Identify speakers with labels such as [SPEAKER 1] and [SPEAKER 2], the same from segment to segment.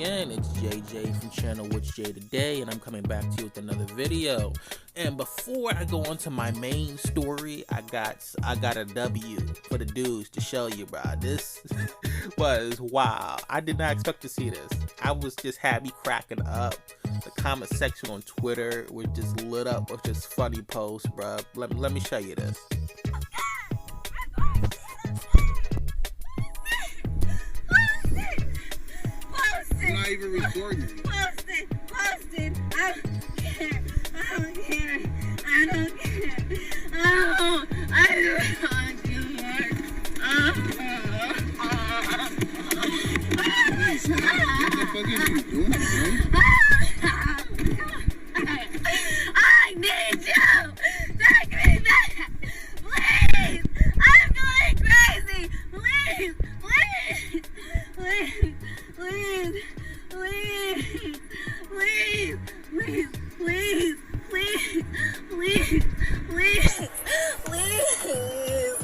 [SPEAKER 1] again. It's JJ from channel What's J Today, and I'm coming back to you with another video. And before I go on to my main story, I got a W for the dudes to show you, bro. This was wild. I did not expect to see this. I was just happy cracking up. The comment section on Twitter was just lit up with just funny posts, bro. Let me show you this.
[SPEAKER 2] I'm not even recording.
[SPEAKER 3] Post it. I don't care. I don't care. I don't want you more.
[SPEAKER 2] What the fuck is you doing, bro?
[SPEAKER 3] I need you. Take me back. Please. I'm going crazy. Please.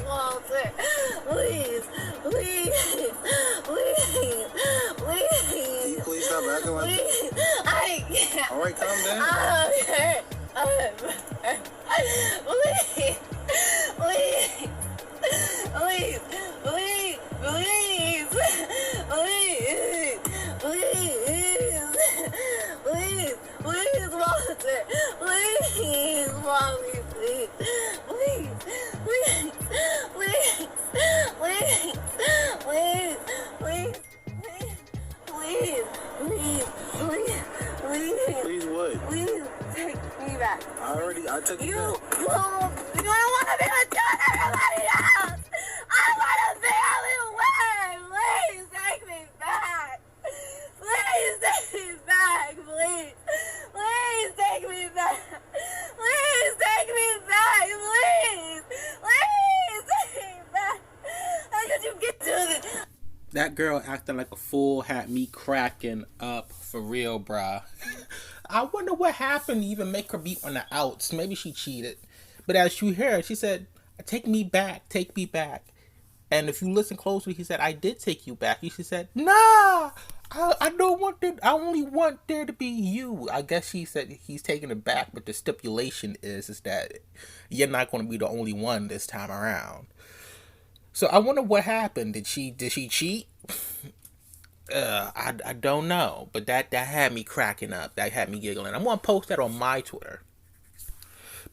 [SPEAKER 3] Walter. Please.
[SPEAKER 2] Can you please stop acting like that?
[SPEAKER 3] I can't.
[SPEAKER 2] Alright, calm down. Please what?
[SPEAKER 3] Please take me back.
[SPEAKER 2] I took you back.
[SPEAKER 3] You don't want to be with everybody else. I want to be away. Please take me back. Please take me back. Please take me back. Please take me back. Please take me back. How could you get to this?
[SPEAKER 1] That girl acting like a fool had me cracking up for real, bruh. I wonder what happened to even make her be on the outs. Maybe she cheated. But as you heard, she said, take me back. And if you listen closely, he said, I did take you back. She said, nah, I don't want that. I only want there to be you. I guess she said he's taking it back, but the stipulation is that you're not going to be the only one this time around. So I wonder what happened. Did she cheat? I don't know, but that had me cracking up. That had me giggling. I'm gonna post that on my Twitter.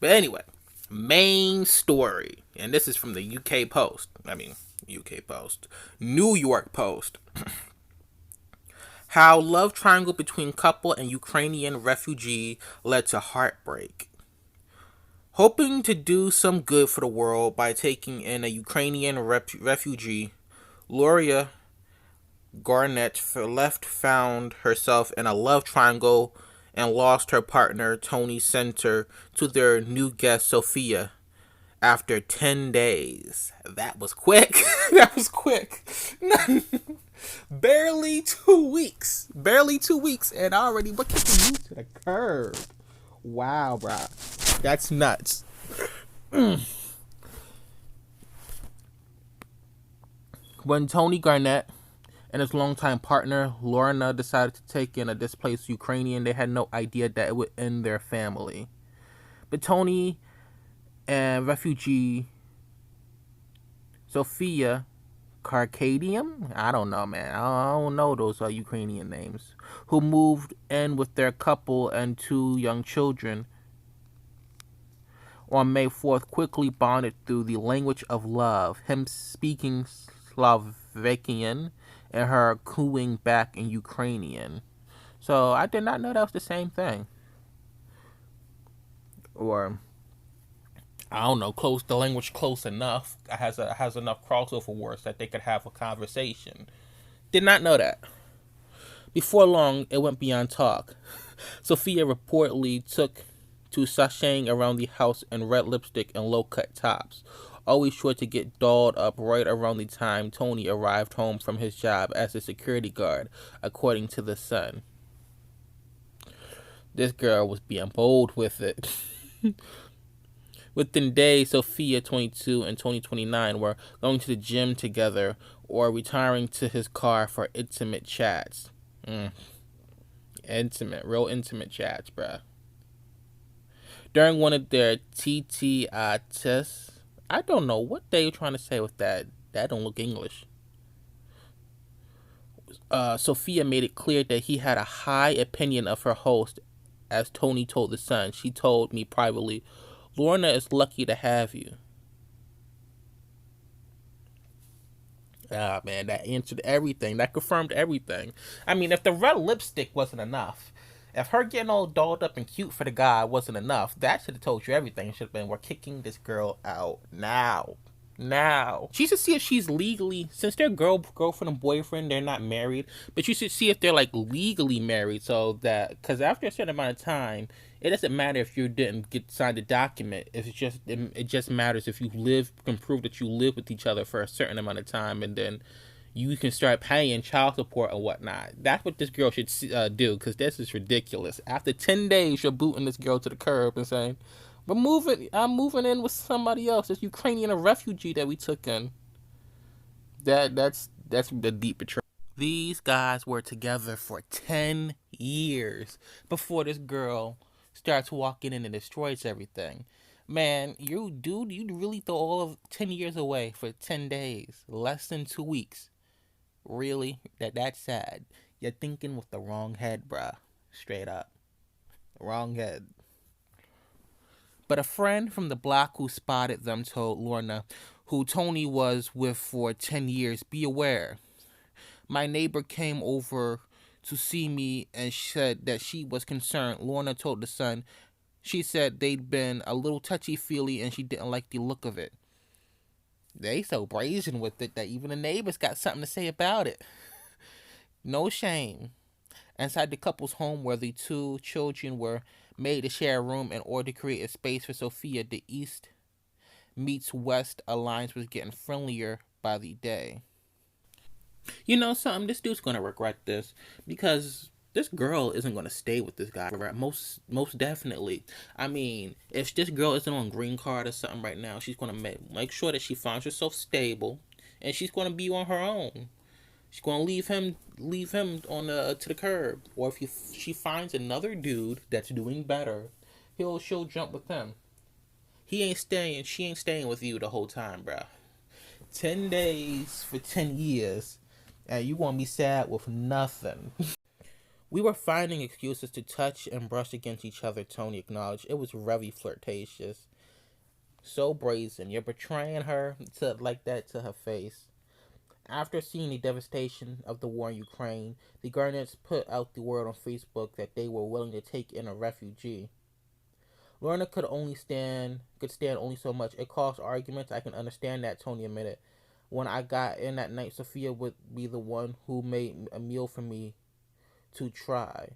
[SPEAKER 1] But anyway, main story, and this is from the UK Post. New York Post. How love triangle between couple and Ukrainian refugee led to heartbreak. Hoping to do some good for the world by taking in a Ukrainian refugee, Luria Garnett found herself in a love triangle and lost her partner, Tony Center, to their new guest, Sophia, after 10 days. That was quick. Barely 2 weeks. And already, what kicked you to the curb? Wow, bro. That's nuts. When Tony Garnett and his longtime partner, Lorna, decided to take in a displaced Ukrainian, they had no idea that it would end their family. But Tony and refugee Sophia Karkadium, I don't know, man. I don't know those Ukrainian names, who moved in with their couple and 2 young children on May 4th, quickly bonded through the language of love, him speaking Slovakian and her cooing back in Ukrainian. So I did not know that was the same thing. Or, I don't know, the language close enough. Has enough crossover words that they could have a conversation. Did not know that. Before long, it went beyond talk. Sophia reportedly took to sashaying around the house in red lipstick and low-cut tops, always sure to get dolled up right around the time Tony arrived home from his job as a security guard, according to The Sun. This girl was being bold with it. Within days, Sophia, 22, and Tony, 29, were going to the gym together or retiring to his car for intimate chats. Intimate, real intimate chats, bruh. During one of their TTI tests, I don't know what they were trying to say with that. That don't look English. Sophia made it clear that he had a high opinion of her host. As Tony told The Sun, she told me privately, Lorna is lucky to have you. Ah, man, that answered everything. That confirmed everything. I mean, if the red lipstick wasn't enough, if her getting all dolled up and cute for the guy wasn't enough, that should have told you everything. It should have been, we're kicking this girl out now. Now. She should see if she's legally, since they're girlfriend and boyfriend, they're not married, but you should see if they're like legally married, so that, because after a certain amount of time, it doesn't matter if you didn't get signed a document. If it just matters if you can prove that you live with each other for a certain amount of time, and then you can start paying child support and whatnot. That's what this girl should do, because this is ridiculous. After 10 days, you're booting this girl to the curb and saying, I'm moving in with somebody else. This Ukrainian refugee that we took in. That's the deep betrayal. These guys were together for 10 years before this girl starts walking in and destroys everything. Man, you really throw all of 10 years away for 10 days, less than 2 weeks. Really? That's sad. You're thinking with the wrong head, bruh. Straight up. Wrong head. But a friend from the block who spotted them told Lorna, who Tony was with for 10 years, be aware. My neighbor came over to see me and said that she was concerned. Lorna told The Sun. She said they'd been a little touchy-feely and she didn't like the look of it. They so brazen with it that even the neighbors got something to say about it. No shame. Inside the couple's home, where the two children were made to share a room in order to create a space for Sophia, the East meets West alliance was getting friendlier by the day. You know something? This dude's gonna regret this, because this girl isn't gonna stay with this guy. Most definitely. I mean, if this girl isn't on green card or something right now, she's gonna make sure that she finds herself stable, and she's gonna be on her own. She's gonna leave him on to the curb. Or if she finds another dude that's doing better, she'll jump with him. She ain't staying with you the whole time, bro. 10 days for 10 years, and you gonna be sad with nothing. We were finding excuses to touch and brush against each other, Tony acknowledged. It was very flirtatious. So brazen. You're betraying her like that to her face. After seeing the devastation of the war in Ukraine, the Garnets put out the word on Facebook that they were willing to take in a refugee. Lorna could stand only so much. It caused arguments. I can understand that, Tony admitted. When I got in that night, Sophia would be the one who made a meal for me to try.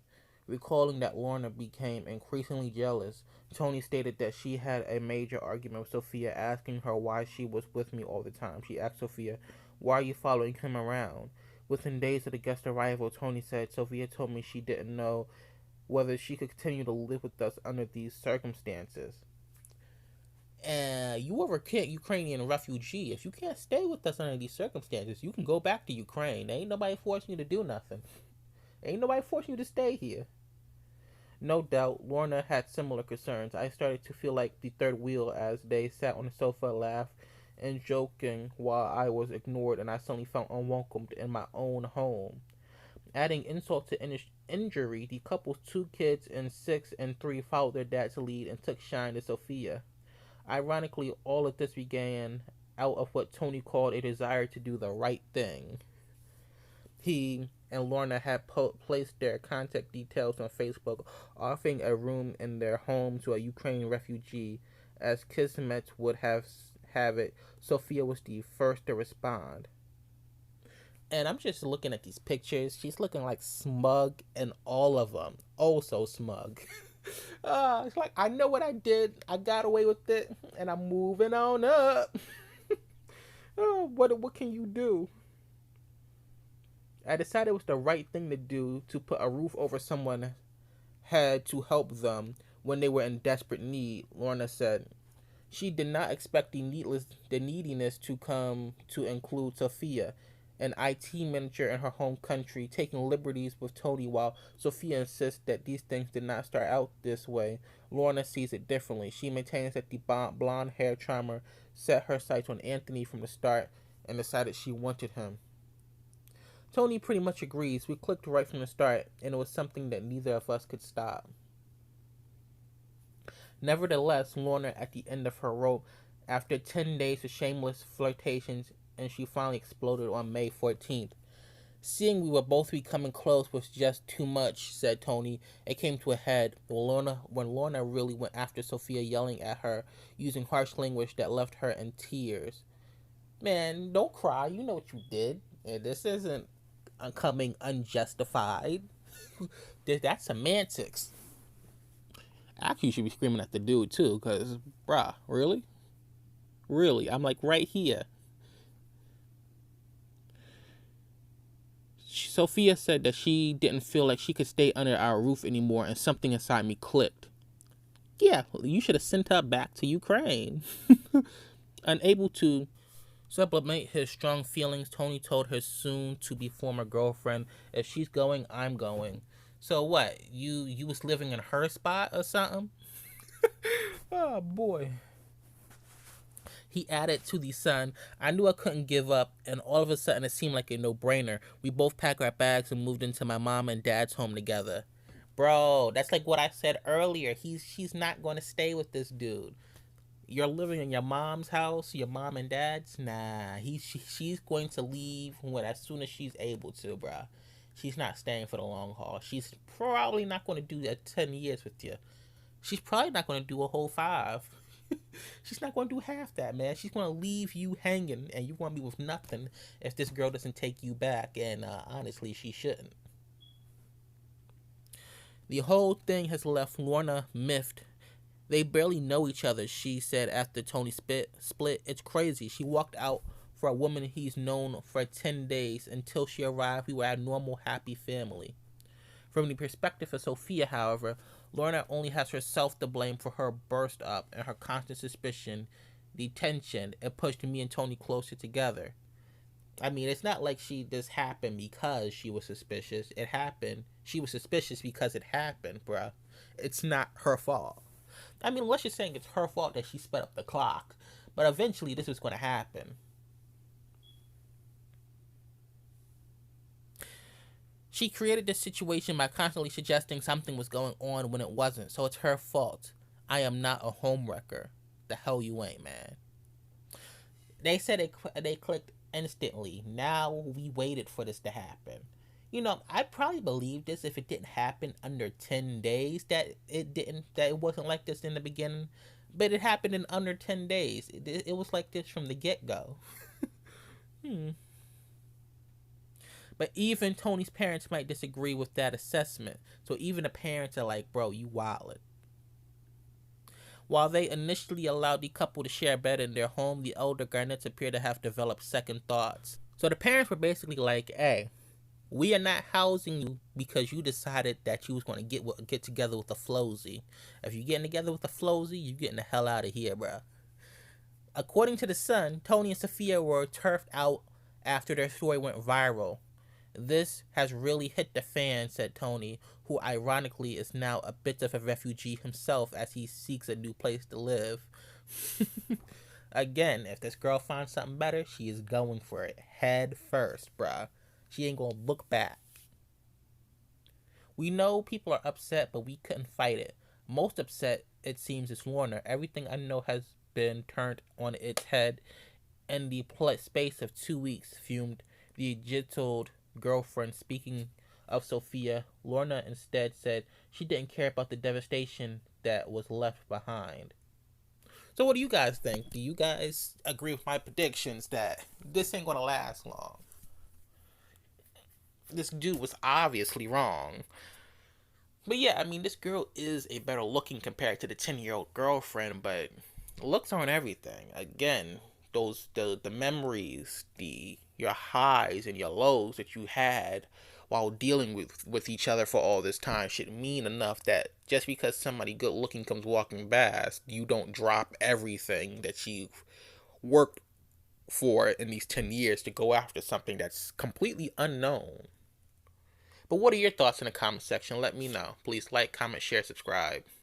[SPEAKER 1] Recalling that Lorna became increasingly jealous, Tony stated that she had a major argument with Sophia, asking her why she was with me all the time. She asked Sophia, why are you following him around? Within days of the guest arrival, Tony said, Sophia told me she didn't know whether she could continue to live with us under these circumstances. And you were a Ukrainian refugee. If you can't stay with us under these circumstances, you can go back to Ukraine. There ain't nobody forcing you to do nothing. Ain't nobody forcing you to stay here. No doubt, Lorna had similar concerns. I started to feel like the third wheel as they sat on the sofa, laughed and joking while I was ignored, and I suddenly felt unwelcomed in my own home. Adding insult to injury, the couple's 2 kids, 6 and 3, followed their dad's lead and took shine to Sophia. Ironically, all of this began out of what Tony called a desire to do the right thing. He and Lorna had placed their contact details on Facebook, offering a room in their home to a Ukrainian refugee. As Kismet would have it, Sophia was the first to respond. And I'm just looking at these pictures. She's looking like smug in all of them. Oh, so smug. It's like, I know what I did. I got away with it, and I'm moving on up. What can you do? I decided it was the right thing to do to put a roof over someone's head to help them when they were in desperate need, Lorna said. She did not expect the neediness to come to include Sophia. an IT manager in her home country, taking liberties with Tony while Sophia insists that these things did not start out this way. Lorna sees it differently. She maintains that the blonde hair charmer set her sights on Anthony from the start and decided she wanted him. Tony pretty much agrees. We clicked right from the start, and it was something that neither of us could stop. Nevertheless, Lorna, at the end of her rope, after 10 days of shameless flirtations, and she finally exploded on May 14th. Seeing we were both becoming close was just too much, said Tony. It came to a head when Lorna really went after Sophia, yelling at her, using harsh language that left her in tears. Man, don't cry. You know what you did. And this isn't coming unjustified. That's semantics. Actually, you should be screaming at the dude, too, because, bruh, really? Really? I'm like right here. Sophia said that she didn't feel like she could stay under our roof anymore, and something inside me clicked. Yeah, you should have sent her back to Ukraine. Unable to sublimate his strong feelings, Tony told his soon-to-be former girlfriend, if she's going, I'm going. So what, you was living in her spot or something? Oh, boy. He added to the son, I knew I couldn't give up, and all of a sudden it seemed like a no-brainer. We both packed our bags and moved into my mom and dad's home together. Bro, that's like what I said earlier. She's not going to stay with this dude. You're living in your mom's house, your mom and dad's? Nah, she's going to leave as soon as she's able to, bro. She's not staying for the long haul. She's probably not going to do that 10 years with you. She's probably not going to do a whole 5. She's not going to do half that, man. She's going to leave you hanging, and you're going to be with nothing if this girl doesn't take you back, and honestly, she shouldn't. The whole thing has left Lorna miffed. They barely know each other, she said after Tony split. It's crazy. She walked out for a woman he's known for 10 days. Until she arrived, we were a normal, happy family. From the perspective of Sophia, however, Lorna only has herself to blame for her burst up and her constant suspicion. The tension, it pushed me and Tony closer together. I mean, it's not like this happened because she was suspicious. It happened. She was suspicious because it happened, bruh. It's not her fault. I mean, unless you're saying it's her fault that she sped up the clock. But eventually, this was going to happen. She created this situation by constantly suggesting something was going on when it wasn't, so it's her fault. I am not a homewrecker. The hell you ain't, man. They said they clicked instantly. Now we waited for this to happen. You know, I probably believe this if it didn't happen under 10 days, that it wasn't like this in the beginning. But it happened in under 10 days. It was like this from the get-go. But even Tony's parents might disagree with that assessment. So even the parents are like, bro, you wildin'. While they initially allowed the couple to share a bed in their home, the elder Garnetts appear to have developed second thoughts. So the parents were basically like, hey, we are not housing you because you decided that you was going to get together with a Flosy. If you're getting together with a Flosy, you're getting the hell out of here, bro. According to the Sun, Tony and Sophia were turfed out after their story went viral. This has really hit the fan, said Tony, who ironically is now a bit of a refugee himself as he seeks a new place to live. Again, if this girl finds something better, she is going for it head first, bruh. She ain't gonna look back. We know people are upset, but we couldn't fight it. Most upset, it seems, is Lorna. Everything I know has been turned on its head in the space of 2 weeks, fumed the jittled girlfriend. Speaking of Sophia, Lorna instead said she didn't care about the devastation that was left behind. So what do you guys think? Do you guys agree with my predictions that this ain't gonna last long? This dude was obviously wrong. But yeah, I mean, this girl is a better looking compared to the 10-year-old girlfriend, but looks aren't everything. Again, the memories, your highs and your lows that you had while dealing with each other for all this time should mean enough that just because somebody good looking comes walking past, you don't drop everything that you've worked for in these 10 years to go after something that's completely unknown. But what are your thoughts in the comment section? Let me know. Please like, comment, share, subscribe.